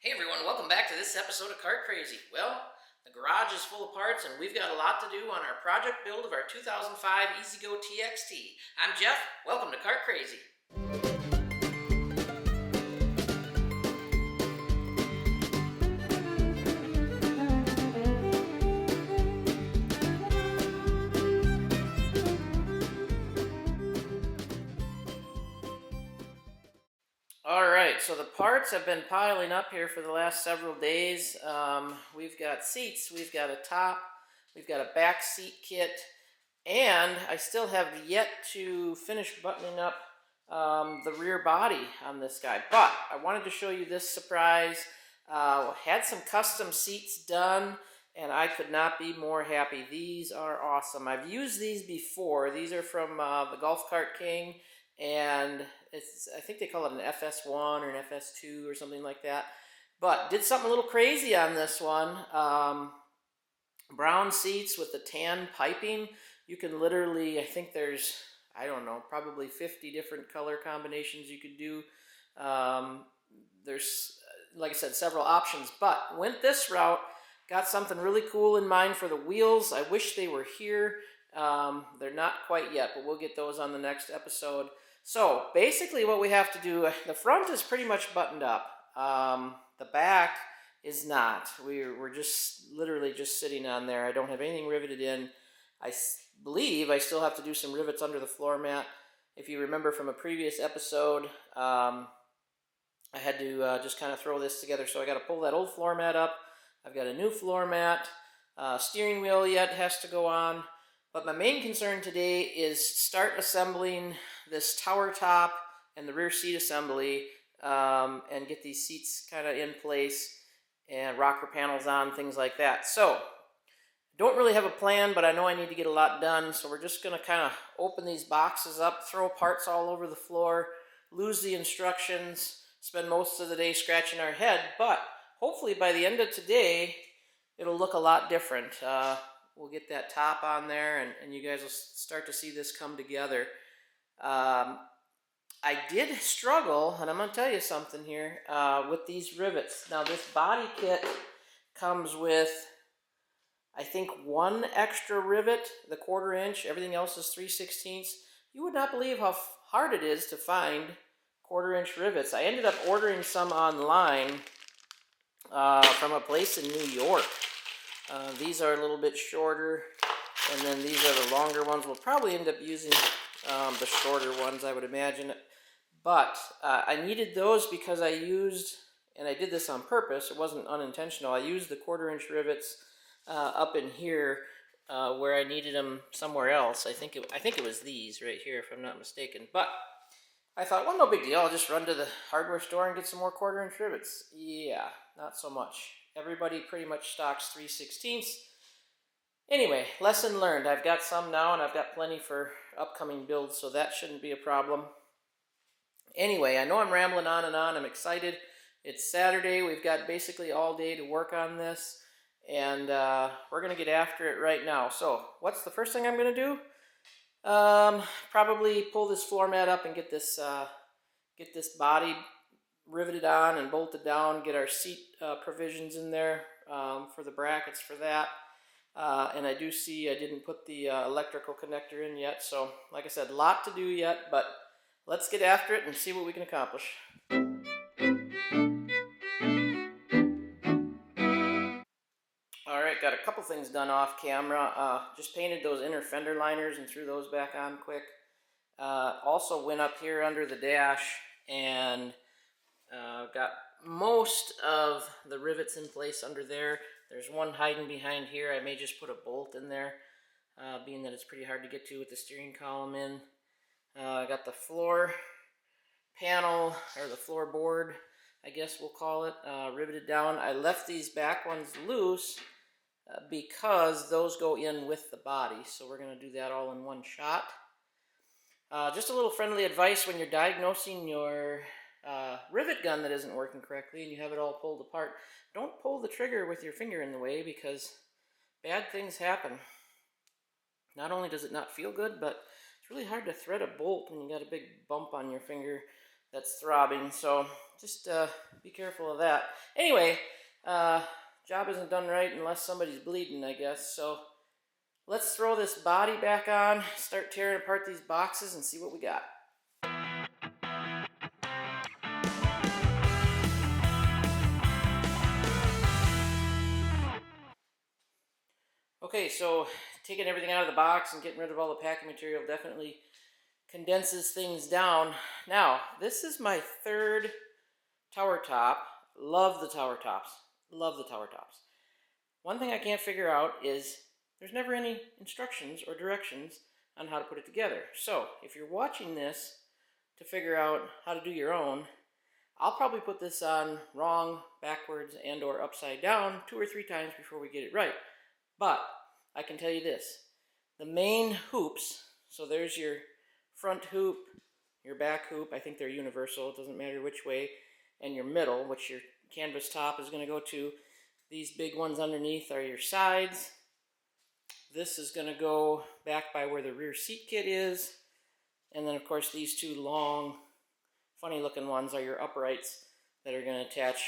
Hey everyone, welcome back to this episode of Kart Crazy. Well, the garage is full of parts and we've got a lot to do on our project build of our 2005 EZ-GO TXT. I'm Jeff, welcome to Kart Crazy. Alright, so the parts have been piling up here for the last several days. We've got seats, we've got a top, we've got a back seat kit, and I still have yet to finish buttoning up the rear body on this guy. But I wanted to show you this surprise. Had some custom seats done, and I could not be more happy. These are awesome. I've used these before. These are from the Golf Cart King, and I think they call it an FS1 or an FS2 or something like that. But did something a little crazy on this one. Brown seats with the tan piping. You can literally, I think there's, I don't know, probably 50 different color combinations you could do. There's, like I said, several options, but went this route. Got something really cool in mind for the wheels. I wish they were here. They're not quite yet, but we'll get those on the next episode. So basically what we have to do, the front is pretty much buttoned up. The back is not. We're just literally just sitting on there. I don't have anything riveted in. I believe I still have to do some rivets under the floor mat. If you remember from a previous episode, I had to just kind of throw this together. So I got to pull that old floor mat up. I've got a new floor mat. Steering wheel yet has to go on. But my main concern today is start assembling this tower top and the rear seat assembly and get these seats kind of in place and rocker panels on, things like that. So, don't really have a plan, but I know I need to get a lot done, so we're just going to kind of open these boxes up, throw parts all over the floor, lose the instructions, spend most of the day scratching our head, but hopefully by the end of today, it'll look a lot different. We'll get that top on there, and you guys will start to see this come together. I did struggle, and I'm going to tell you something here, with these rivets. Now, this body kit comes with, I think, one extra rivet, the 1/4 inch. Everything else is 3/16. You would not believe how hard it is to find 1/4 inch rivets. I ended up ordering some online from a place in New York. These are a little bit shorter, and then these are the longer ones. We'll probably end up using the shorter ones, I would imagine. But I needed those because I used, and I did this on purpose, it wasn't unintentional, I used the 1/4 inch rivets up in here where I needed them somewhere else. I think it was these right here, if I'm not mistaken. But I thought, well, no big deal. I'll just run to the hardware store and get some more 1/4 inch rivets. Yeah, not so much. Everybody pretty much stocks 3/16. Anyway, lesson learned. I've got some now, and I've got plenty for upcoming builds, so that shouldn't be a problem. Anyway, I know I'm rambling on and on. I'm excited. It's Saturday. We've got basically all day to work on this, and we're going to get after it right now. So, what's the first thing I'm going to do? Probably pull this floor mat up and get this body riveted on and bolted down, get our seat provisions in there for the brackets for that. And I do see I didn't put the electrical connector in yet, so like I said, a lot to do yet, but let's get after it and see what we can accomplish. Alright, got a couple things done off camera. Just painted those inner fender liners and threw those back on quick. Also went up here under the dash and got most of the rivets in place under there. There's one hiding behind here. I may just put a bolt in there, being that it's pretty hard to get to with the steering column in. I got the floor panel, or the floorboard, I guess we'll call it, riveted down. I left these back ones loose because those go in with the body, so we're going to do that all in one shot. Just a little friendly advice when you're diagnosing your rivet gun that isn't working correctly and you have it all pulled apart, don't pull the trigger with your finger in the way, because bad things happen. Not only does it not feel good, but it's really hard to thread a bolt when you got a big bump on your finger that's throbbing. So just be careful of that. Anyway, job isn't done right unless somebody's bleeding, I guess. So let's throw this body back on, start tearing apart these boxes, and see what we got. Okay, so taking everything out of the box and getting rid of all the packing material definitely condenses things down. Now, this is my third tower top. Love the tower tops. Love the tower tops. One thing I can't figure out is there's never any instructions or directions on how to put it together. So, if you're watching this to figure out how to do your own, I'll probably put this on wrong, backwards, and or upside down 2 or 3 times before we get it right. But I can tell you this, the main hoops, so there's your front hoop, your back hoop, I think they're universal, it doesn't matter which way, and your middle, which your canvas top is going to go to. These big ones underneath are your sides. This is going to go back by where the rear seat kit is. And then of course these 2 long, funny looking ones are your uprights that are going to attach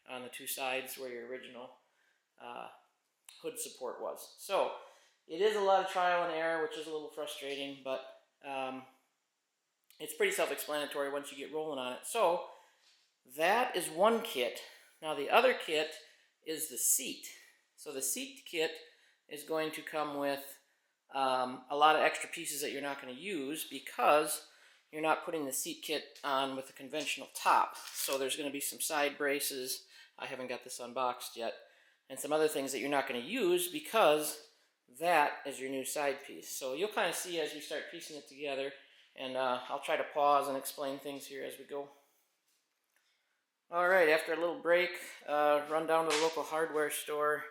on the 2 sides where your original hood support was. So it is a lot of trial and error, which is a little frustrating, but it's pretty self-explanatory once you get rolling on it. So that is one kit. Now the other kit is the seat. So the seat kit is going to come with a lot of extra pieces that you're not going to use because you're not putting the seat kit on with a conventional top. So there's going to be some side braces. I haven't got this unboxed yet. And some other things that you're not going to use because that is your new side piece. So you'll kind of see as we start piecing it together, and I'll try to pause and explain things here as we go. Alright, after a little break, run down to the local hardware store.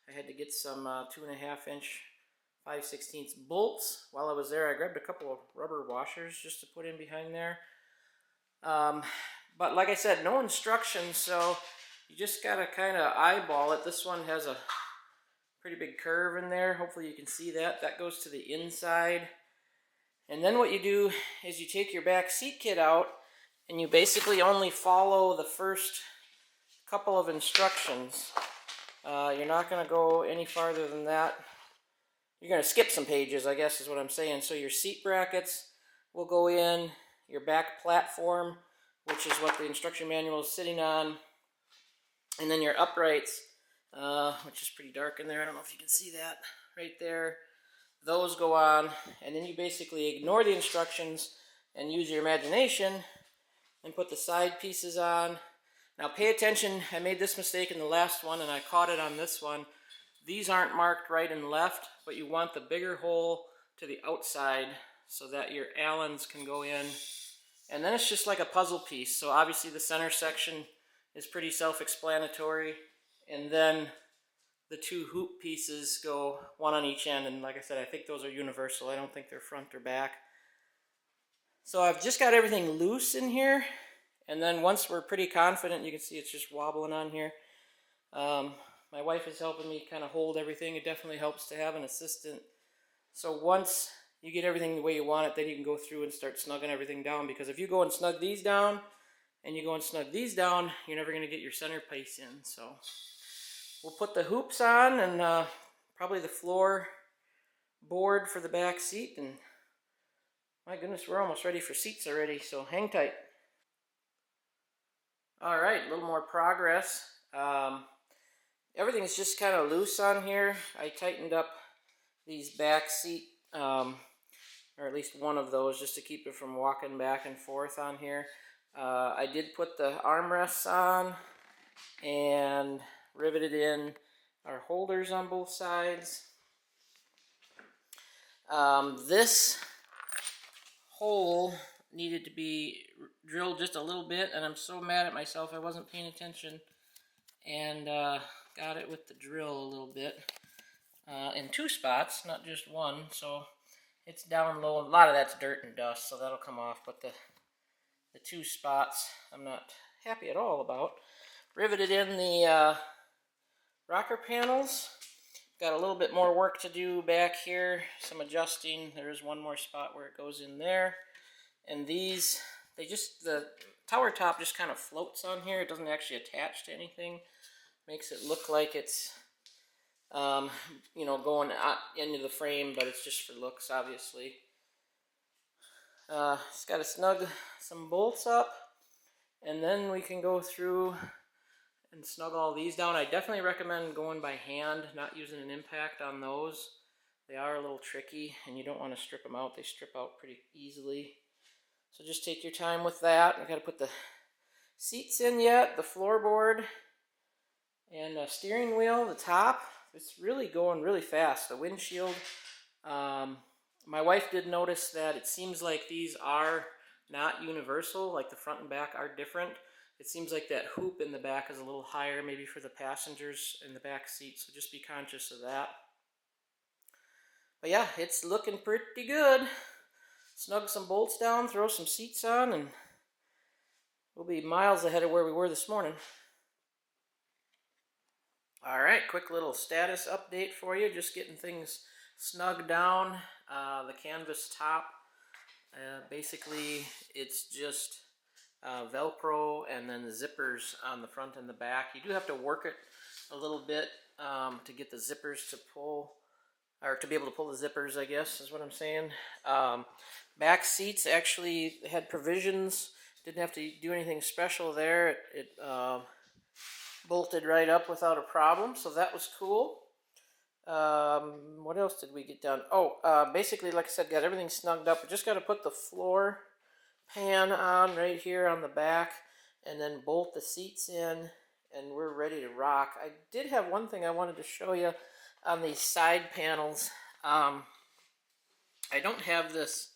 I had to get some 2.5 inch 5/16 bolts. While I was there, I grabbed a couple of rubber washers just to put in behind there. But like I said, no instructions, so you just gotta kind of eyeball it. This one has a pretty big curve in there. Hopefully you can see that. That goes to the inside. And then what you do is you take your back seat kit out and you basically only follow the first couple of instructions. You're not going to go any farther than that. You're going to skip some pages, I guess is what I'm saying. So your seat brackets will go in, your back platform, which is what the instruction manual is sitting on, and then your uprights, which is pretty dark in there. I don't know if you can see that right there. Those go on, and then you basically ignore the instructions and use your imagination and put the side pieces on. Now pay attention, I made this mistake in the last one and I caught it on this one. These aren't marked right and left, but you want the bigger hole to the outside so that your Allens can go in. And then it's just like a puzzle piece. So obviously the center section is pretty self-explanatory, and then the 2 hoop pieces go one on each end, and like I said, I think those are universal. I don't think they're front or back. So I've just got everything loose in here, and then once we're pretty confident, you can see it's just wobbling on here. My wife is helping me kind of hold everything. It definitely helps to have an assistant. So once you get everything the way you want it, then you can go through and start snugging everything down, because if you go and snug these down and you go and snug these down, you're never going to get your center piece in. So we'll put the hoops on and probably the floor board for the back seat, and my goodness, we're almost ready for seats already, so hang tight. Alright, a little more progress. Everything's just kind of loose on here. I tightened up these back seat, or at least one of those, just to keep it from walking back and forth on here. I did put the armrests on and riveted in our holders on both sides. This hole needed to be drilled just a little bit, and I'm so mad at myself I wasn't paying attention and got it with the drill a little bit in 2 spots, not just one, so it's down low. A lot of that's dirt and dust, so that'll come off, but the 2 spots I'm not happy at all about. Riveted in the rocker panels. Got a little bit more work to do back here, some adjusting. There is one more spot where it goes in there. And these, the tower top just kind of floats on here. It doesn't actually attach to anything. Makes it look like it's, you know, going into the frame, but it's just for looks, obviously. Just got to snug some bolts up, and then we can go through and snug all these down. I definitely recommend going by hand, not using an impact on those. They are a little tricky, and you don't want to strip them out. They strip out pretty easily. So just take your time with that. I got to put the seats in yet, the floorboard, and the steering wheel, the top. It's really going really fast. The windshield. My wife did notice that it seems like these are not universal, like the front and back are different. It seems like that hoop in the back is a little higher, maybe for the passengers in the back seat, so just be conscious of that. But yeah, it's looking pretty good. Snug some bolts down, throw some seats on, and we'll be miles ahead of where we were this morning. Alright, quick little status update for you, just getting things snugged down. The canvas top, basically it's just Velcro and then the zippers on the front and the back. You do have to work it a little bit to get the zippers to pull, or to be able to pull the zippers, I guess is what I'm saying. Back seats actually had provisions, didn't have to do anything special there. It bolted right up without a problem, so that was cool. What else did we get done? Basically, like I said, got everything snugged up. We just got to put the floor pan on right here on the back, and then bolt the seats in, and we're ready to rock. I did have one thing I wanted to show you on these side panels. I don't have this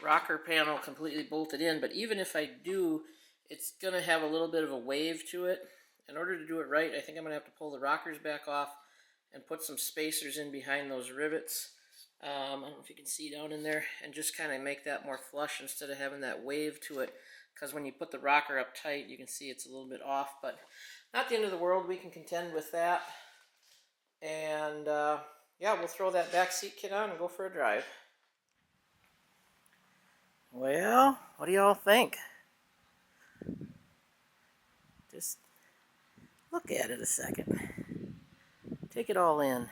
rocker panel completely bolted in, but even if I do, it's going to have a little bit of a wave to it. In order to do it right, I think I'm going to have to pull the rockers back off and put some spacers in behind those rivets. I don't know if you can see down in there, and just kind of make that more flush instead of having that wave to it, because when you put the rocker up tight, you can see it's a little bit off, but not the end of the world. We can contend with that. And yeah, we'll throw that back seat kit on and go for a drive. Well, what do y'all think? Just look at it a second. Take it all in.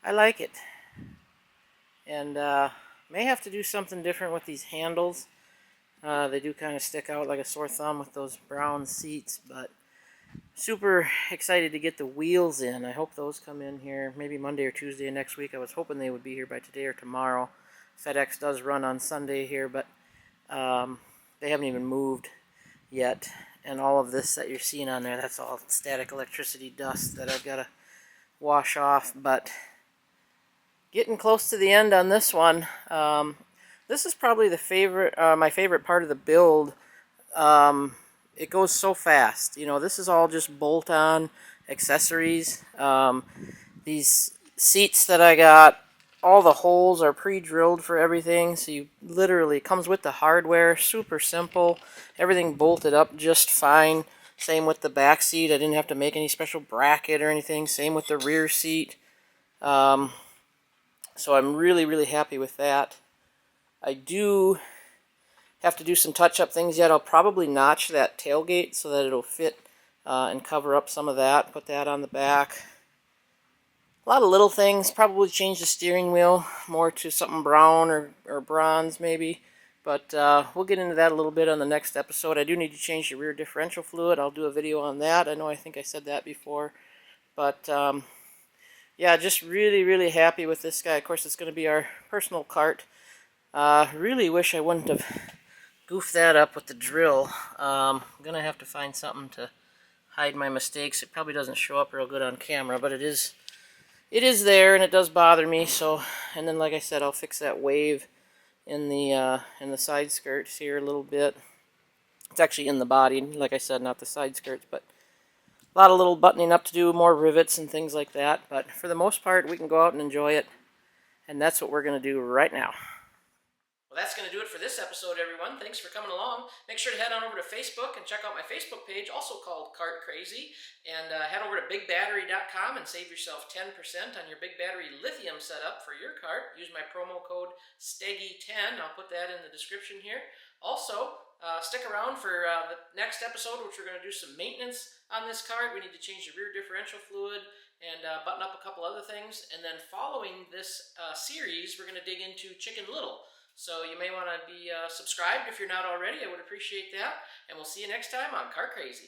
I like it. And may have to do something different with these handles. They do kind of stick out like a sore thumb with those brown seats, but super excited to get the wheels in. I hope those come in here maybe Monday or Tuesday next week. I was hoping they would be here by today or tomorrow. FedEx does run on Sunday here, but they haven't even moved yet. And all of this that you're seeing on there, that's all static electricity dust that I've got to wash off. But getting close to the end on this one. This is probably my favorite part of the build. It goes so fast. You know, this is all just bolt-on accessories. These seats that I got, all the holes are pre-drilled for everything, so you literally, comes with the hardware, super simple. Everything bolted up just fine. Same with the back seat. I didn't have to make any special bracket or anything. Same with the rear seat. So I'm really, really happy with that. I do have to do some touch-up things yet. I'll probably notch that tailgate so that it'll fit and cover up some of that. Put that on the back. A lot of little things. Probably change the steering wheel more to something brown or bronze maybe. But we'll get into that a little bit on the next episode. I do need to change the rear differential fluid. I'll do a video on that. I think I said that before. But yeah, just really, really happy with this guy. Of course, it's going to be our personal cart. Really wish I wouldn't have goofed that up with the drill. I'm going to have to find something to hide my mistakes. It probably doesn't show up real good on camera, but it is there, and it does bother me. So, and then like I said, I'll fix that wave in the side skirts here a little bit. It's actually in the body, like I said, not the side skirts, but a lot of little buttoning up to do, more rivets and things like that. But for the most part, we can go out and enjoy it, and that's what we're going to do right now. Well, that's going to do it for this episode, everyone. Thanks for coming along. Make sure to head on over to Facebook and check out my Facebook page, also called Kart Crazy. And head over to bigbattery.com and save yourself 10% on your Big Battery lithium setup for your cart. Use my promo code STEGGY10. I'll put that in the description here. Also, stick around for the next episode, which we're going to do some maintenance on this cart. We need to change the rear differential fluid and button up a couple other things. And then following this series, we're going to dig into Chicken Little. So you may want to be subscribed if you're not already. I would appreciate that. And we'll see you next time on Kart Crazy.